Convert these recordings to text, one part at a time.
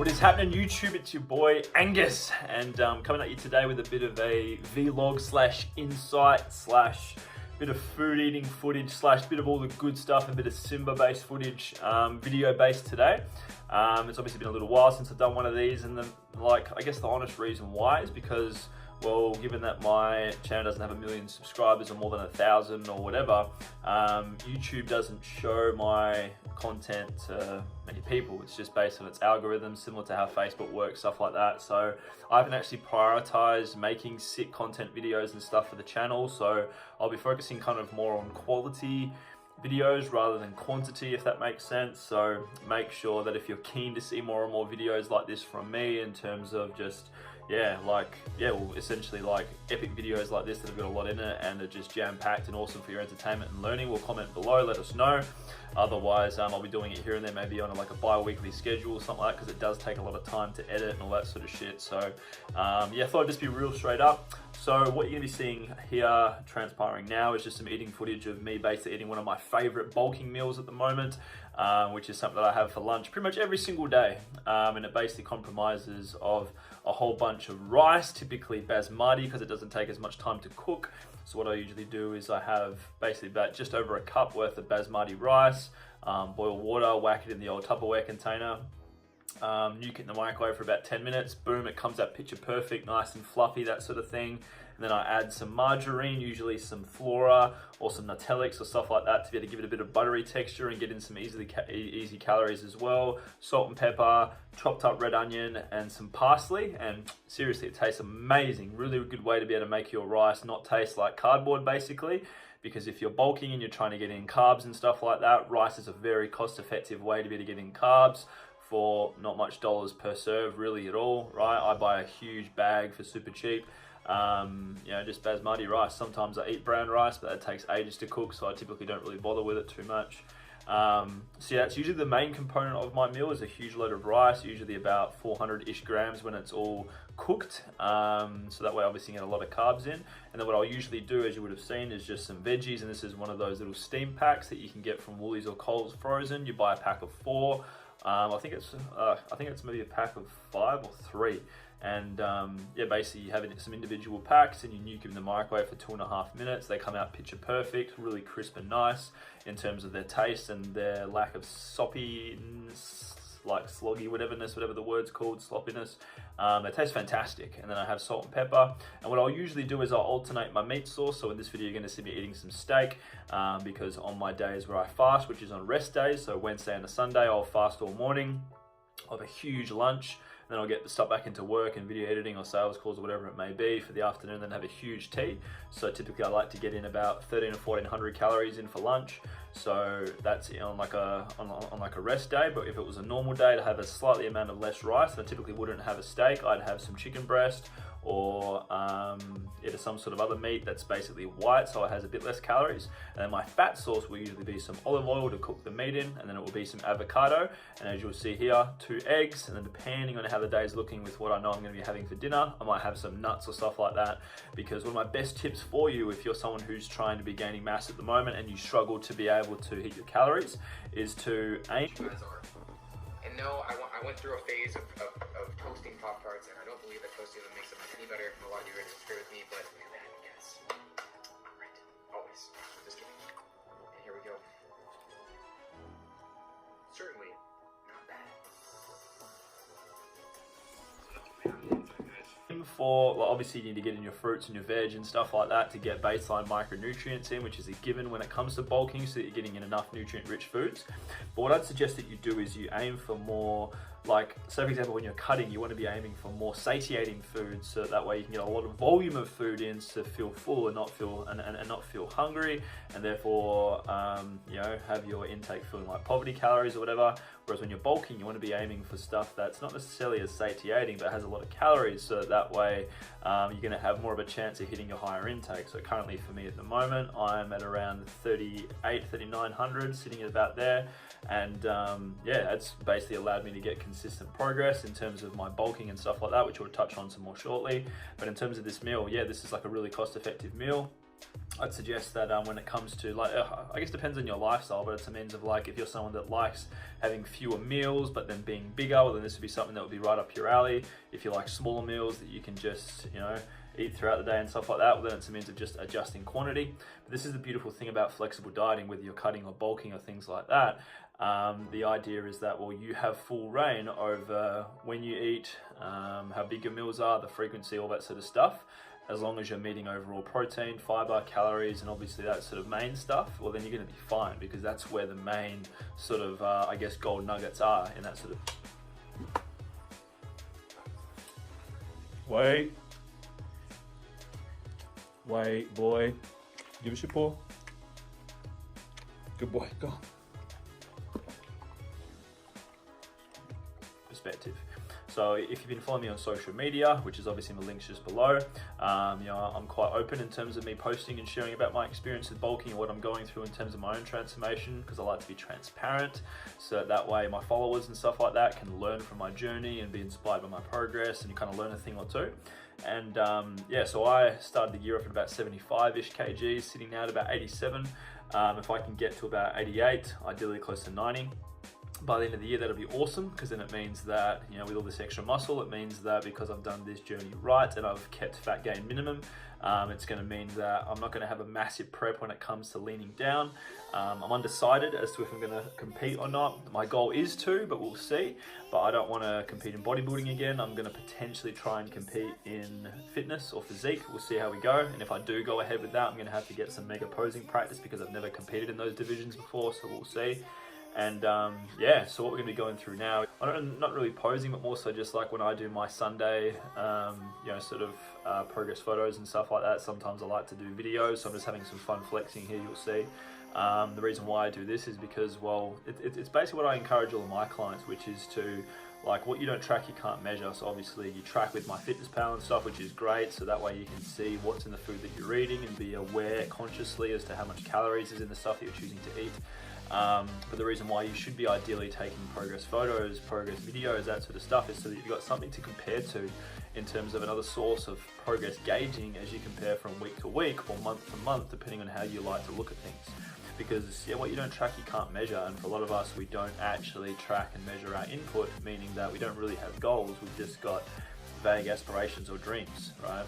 What is happening, YouTube? It's your boy Angus, and coming at you today with a bit of a vlog slash insight slash bit of food eating footage slash bit of all the good stuff, a bit of Simba based footage, video based today. It's obviously been a little while since I've done one of these, and I guess the honest reason why is because, well, given that my channel doesn't have 1 million subscribers or more than 1,000 or whatever, YouTube doesn't show my content to many people. It's just based on its algorithm, similar to how Facebook works, stuff like that. So I haven't actually prioritized making sick content videos and stuff for the channel. So I'll be focusing kind of more on quality videos rather than quantity, if that makes sense. So make sure that if you're keen to see more and more videos like this from me, in terms of just essentially like epic videos like this that have got a lot in it and are just jam-packed and awesome for your entertainment and learning, will comment below, let us know. Otherwise, I'll be doing it here and there, maybe on like a bi-weekly schedule or something like that, because it does take a lot of time to edit and all that sort of shit. So yeah, I thought I'd just be real straight up. So what you're gonna be seeing here transpiring now is just some eating footage of me basically eating one of my favorite bulking meals at the moment, which is something that I have for lunch pretty much every single day. And it basically compromises of a whole bunch of rice, typically basmati, because it doesn't take as much time to cook. So what I usually do is I have basically about just over a cup worth of basmati rice, boil water, whack it in the old Tupperware container, nuke it in the microwave for about 10 minutes, boom, it comes out picture perfect, nice and fluffy, that sort of thing. And then I add some margarine, usually some Flora or some Nutellix or stuff like that, to be able to give it a bit of buttery texture and get in some easy calories as well. Salt and pepper, chopped up red onion, and some parsley. And seriously, it tastes amazing. Really good way to be able to make your rice not taste like cardboard, basically. Because if you're bulking and you're trying to get in carbs and stuff like that, rice is a very cost-effective way to be able to get in carbs for not much dollars per serve, really at all, right? I buy a huge bag for super cheap. Just basmati rice. Sometimes I eat brown rice, but it takes ages to cook, so I typically don't really bother with it too much. So yeah, it's usually the main component of my meal is a huge load of rice, usually about 400-ish grams when it's all cooked. So that way obviously you get a lot of carbs in. And then what I'll usually do, as you would have seen, is just some veggies, and this is one of those little steam packs that you can get from Woolies or Coles frozen. You buy a pack of 4. I think it's maybe a pack of 5 or 3. And yeah, basically you have some individual packs and you nuke them in the microwave for 2.5 minutes. They come out picture perfect, really crisp and nice in terms of their taste and their lack of soppiness, like sloggy, whatever the word's called, sloppiness. They taste fantastic. And then I have salt and pepper. And what I'll usually do is I'll alternate my meat source. So in this video, you're going to see me eating some steak, because on my days where I fast, which is on rest days, so Wednesday and a Sunday, I'll fast all morning. I'll have a huge lunch. Then I'll get stuck back into work and video editing or sales calls or whatever it may be for the afternoon, then have a huge tea. So typically I like to get in about 13 or 1400 calories in for lunch. So that's on like a rest day. But if it was a normal day, to have a slightly amount of less rice, I typically wouldn't have a steak. I'd have some chicken breast or some sort of other meat that's basically white, so it has a bit less calories. And then my fat source will usually be some olive oil to cook the meat in, and then it will be some avocado, and as you'll see here, 2 eggs. And then depending on how the day's looking with what I know I'm going to be having for dinner, I might have some nuts or stuff like that. Because one of my best tips for you, if you're someone who's trying to be gaining mass at the moment and you struggle to be able to hit your calories, is to aim. And no, I went through a phase of toasting Pop-Tarts, and I don't believe that toasting them makes them any better. A lot of you are going to disagree with me, but look at that, yes. Right, always. Just kidding. And here we go. Certainly not bad. Obviously you need to get in your fruits and your veg and stuff like that to get baseline micronutrients in, which is a given when it comes to bulking, so that you're getting in enough nutrient rich foods. But what I'd suggest that you do is you aim for more, like, so for example, when you're cutting, you want to be aiming for more satiating foods, so that way you can get a lot of volume of food in to feel full and not feel not feel hungry, and therefore have your intake feeling like poverty calories or whatever. Whereas when you're bulking, you want to be aiming for stuff that's not necessarily as satiating but has a lot of calories, so that way you're going to have more of a chance of hitting your higher intake. So currently for me at the moment, I'm at around 3,900, sitting at about there. And yeah, it's basically allowed me to get consistent progress in terms of my bulking and stuff like that, which we'll touch on some more shortly. But in terms of this meal, yeah, this is like a really cost-effective meal. I'd suggest that when it comes to like, I guess it depends on your lifestyle, but it's a means of like, if you're someone that likes having fewer meals but then being bigger, well, then this would be something that would be right up your alley. If you like smaller meals that you can just, you know, eat throughout the day and stuff like that, well, then it's a means of just adjusting quantity. But this is the beautiful thing about flexible dieting, whether you're cutting or bulking or things like that. The idea is that, well, you have full reign over when you eat, how big your meals are, the frequency, all that sort of stuff. As long as you're meeting overall protein, fiber, calories, and obviously that sort of main stuff, well, then you're going to be fine, because that's where the main sort of, I guess, gold nuggets are in that sort of. Wait, boy. Give us your paw. Good boy, go. Perspective. So if you've been following me on social media, which is obviously in the links just below, you know, I'm quite open in terms of me posting and sharing about my experience with bulking and what I'm going through in terms of my own transformation, because I like to be transparent, so that way my followers and stuff like that can learn from my journey and be inspired by my progress, and you kind of learn a thing or two. And yeah, so I started the year off at about 75-ish kgs, sitting now at about 87. If I can get to about 88, ideally close to 90. By the end of the year, that'll be awesome, because then it means that, you know, with all this extra muscle, it means that because I've done this journey right and I've kept fat gain minimum, it's going to mean that I'm not going to have a massive prep when it comes to leaning down. I'm undecided as to if I'm going to compete or not. My goal is to, but we'll see. But I don't want to compete in bodybuilding again. I'm going to potentially try and compete in fitness or physique. We'll see how we go. And if I do go ahead with that, I'm going to have to get some mega posing practice, because I've never competed in those divisions before, so we'll see. And yeah, so what we're going to be going through now, not really posing, but more so just like when I do my Sunday, you know, sort of progress photos and stuff like that. Sometimes I like to do videos, so I'm just having some fun flexing here, you'll see. The reason why I do this is because, well, it's basically what I encourage all of my clients, which is to, like, what you don't track, you can't measure. So obviously you track with MyFitnessPal and stuff, which is great. So that way you can see what's in the food that you're eating and be aware consciously as to how much calories is in the stuff that you're choosing to eat. But the reason why you should be ideally taking progress photos, progress videos, that sort of stuff, is so that you've got something to compare to in terms of another source of progress gauging as you compare from week to week or month to month, depending on how you like to look at things. Because yeah, what you don't track, you can't measure. And for a lot of us, we don't actually track and measure our input, meaning that we don't really have goals. We've just got vague aspirations or dreams, right?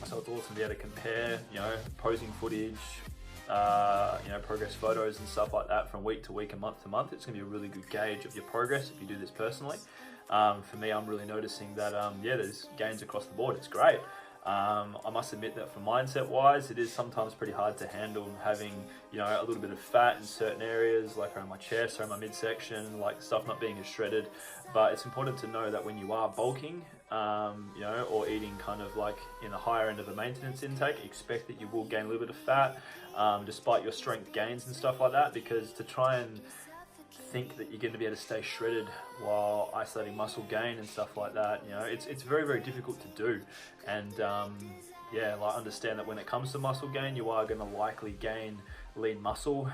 So it's awesome to be able to compare, you know, posing footage, you know, progress photos and stuff like that from week to week and month to month. It's going to be a really good gauge of your progress if you do this personally. For me, I'm really noticing that, yeah, there's gains across the board. It's great. I must admit that for mindset wise, it is sometimes pretty hard to handle having, you know, a little bit of fat in certain areas, like around my chest, around my midsection, like stuff not being as shredded. But it's important to know that when you are bulking, you know, or eating kind of like in the higher end of a maintenance intake, expect that you will gain a little bit of fat, despite your strength gains and stuff like that, because to try and think that you're going to be able to stay shredded while isolating muscle gain and stuff like that, you know, it's very, very difficult to do. And yeah, like, understand that when it comes to muscle gain, you are going to likely gain lean muscle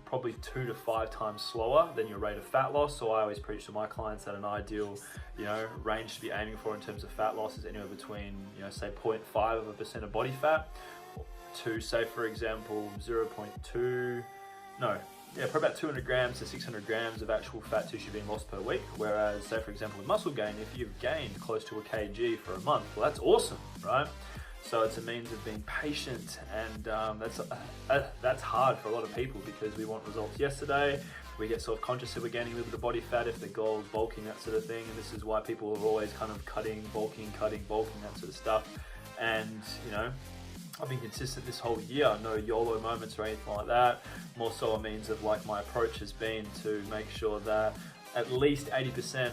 probably 2 to 5 times slower than your rate of fat loss. So I always preach to my clients that an ideal, you know, range to be aiming for in terms of fat loss is anywhere between, you know, say 0.5% of body fat to, say, for example, 0.2, no, yeah, probably about 200 grams to 600 grams of actual fat tissue being lost per week. Whereas, say, for example, with muscle gain, if you've gained close to a kg for a month, well, that's awesome, right? So it's a means of being patient, and that's hard for a lot of people, because we want results yesterday. We get self-conscious if we're gaining a little bit of body fat, if the goal is bulking, that sort of thing. And this is why people are always kind of cutting, bulking, that sort of stuff. And, you know, I've been consistent this whole year, no YOLO moments or anything like that. More so a means of, like, my approach has been to make sure that at least 80%,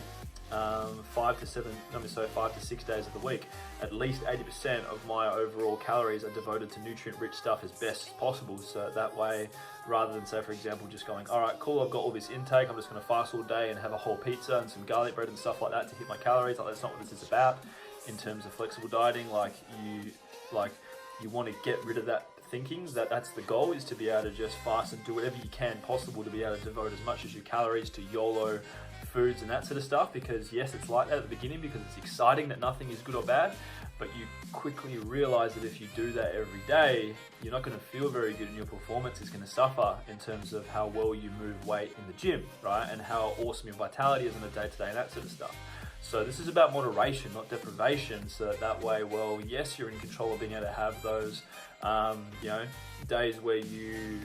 5 to 6 days of the week, at least 80% of my overall calories are devoted to nutrient-rich stuff as best as possible. So that way, rather than, say, for example, just going, all right, cool, I've got all this intake, I'm just going to fast all day and have a whole pizza and some garlic bread and stuff like that to hit my calories. Like, that's not what this is about in terms of flexible dieting. You want to get rid of that thinking that that's the goal, is to be able to just fast and do whatever you can possible to be able to devote as much as your calories to YOLO foods and that sort of stuff. Because yes, it's like that at the beginning because it's exciting that nothing is good or bad, but you quickly realize that if you do that every day, you're not going to feel very good and your performance is going to suffer in terms of how well you move weight in the gym, right? And how awesome your vitality is on a day-to-day and that sort of stuff. So this is about moderation, not deprivation, so that way, well, yes, you're in control of being able to have those, days where you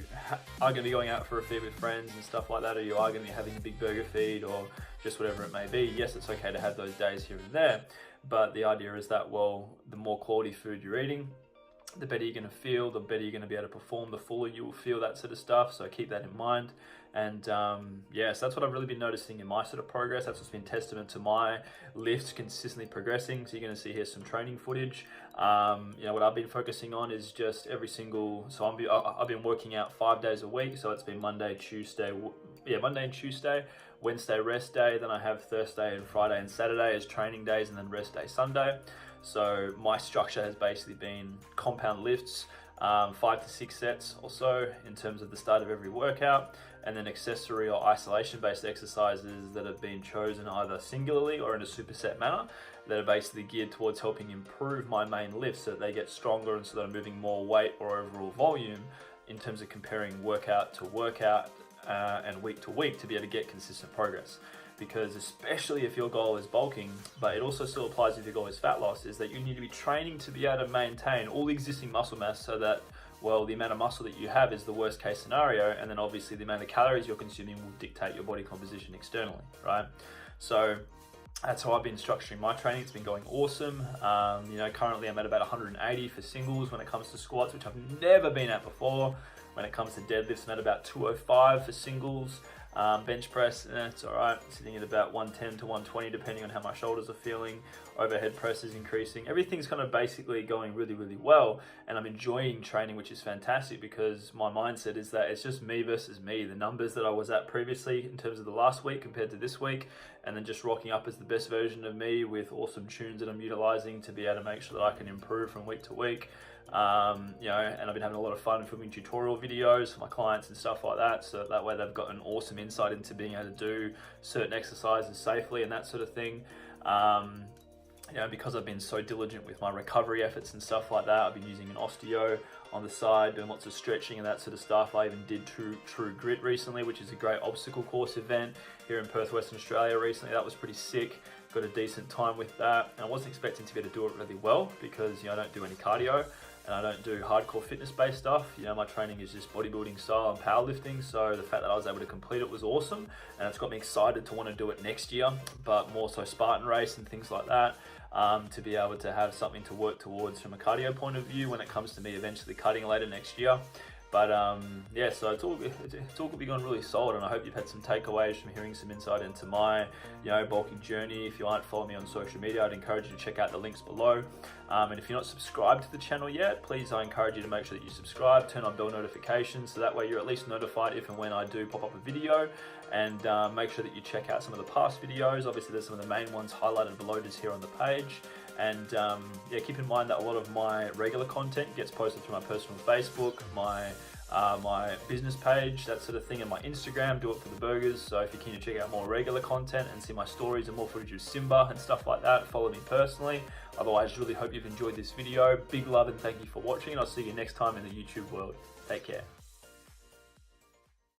are going to be going out for a feed with friends and stuff like that, or you are going to be having a big burger feed or just whatever it may be. Yes, it's okay to have those days here and there, but the idea is that, well, the more quality food you're eating, the better you're going to feel, the better you're going to be able to perform, the fuller you will feel, that sort of stuff. So keep that in mind. And so that's what I've really been noticing in my sort of progress. That's what's been testament to my lifts consistently progressing. So you're going to see here some training footage. What I've been focusing on is just every single, so I've been working out 5 days a week. So it's been Monday and Tuesday, Wednesday rest day. Then I have Thursday and Friday and Saturday as training days, and then rest day Sunday. So my structure has basically been compound lifts, 5 to 6 sets or so in terms of the start of every workout, and then accessory or isolation based exercises that have been chosen either singularly or in a superset manner that are basically geared towards helping improve my main lifts so that they get stronger and so that I'm moving more weight or overall volume in terms of comparing workout to workout and week to week to be able to get consistent progress. Because especially if your goal is bulking, but it also still applies if your goal is fat loss, is that you need to be training to be able to maintain all the existing muscle mass so that, well, the amount of muscle that you have is the worst case scenario, and then obviously the amount of calories you're consuming will dictate your body composition externally, right? So that's how I've been structuring my training. It's been going awesome. Currently I'm at about 180 for singles when it comes to squats, which I've never been at before. When it comes to deadlifts, I'm at about 205 for singles. Bench press, it's all right, sitting at about 110 to 120 depending on how my shoulders are feeling. Overhead press is increasing. Everything's kind of basically going really, really well, and I'm enjoying training, which is fantastic because my mindset is that it's just me versus me. The numbers that I was at previously in terms of the last week compared to this week, and then just rocking up as the best version of me with awesome tunes that I'm utilizing to be able to make sure that I can improve from week to week. And I've been having a lot of fun filming tutorial videos for my clients and stuff like that, so that way they've got an awesome insight into being able to do certain exercises safely and that sort of thing. Because I've been so diligent with my recovery efforts and stuff like that, I've been using an osteo on the side, doing lots of stretching and that sort of stuff. I even did True Grit recently, which is a great obstacle course event here in Perth, Western Australia recently. That was pretty sick. Got a decent time with that. And I wasn't expecting to be able to do it really well because, I don't do any cardio and I don't do hardcore fitness-based stuff. My training is just bodybuilding style and powerlifting. So the fact that I was able to complete it was awesome. And it's got me excited to want to do it next year, but more so Spartan race and things like that. To be able to have something to work towards from a cardio point of view when it comes to me eventually cutting later next year. But so it's all been going really solid, and I hope you've had some takeaways from hearing some insight into my bulking journey. If you aren't following me on social media, I'd encourage you to check out the links below. And if you're not subscribed to the channel yet, please, I encourage you to make sure that you subscribe, turn on bell notifications, so that way you're at least notified if and when I do pop up a video. And make sure that you check out some of the past videos. Obviously there's some of the main ones highlighted below just here on the page. And keep in mind that a lot of my regular content gets posted through my personal Facebook, my business page, that sort of thing, and my Instagram, Do It For The Burgers. So if you're keen to check out more regular content and see my stories and more footage of Simba and stuff like that, follow me personally. Otherwise, really hope you've enjoyed this video. Big love and thank you for watching, and I'll see you next time in the YouTube world. Take care.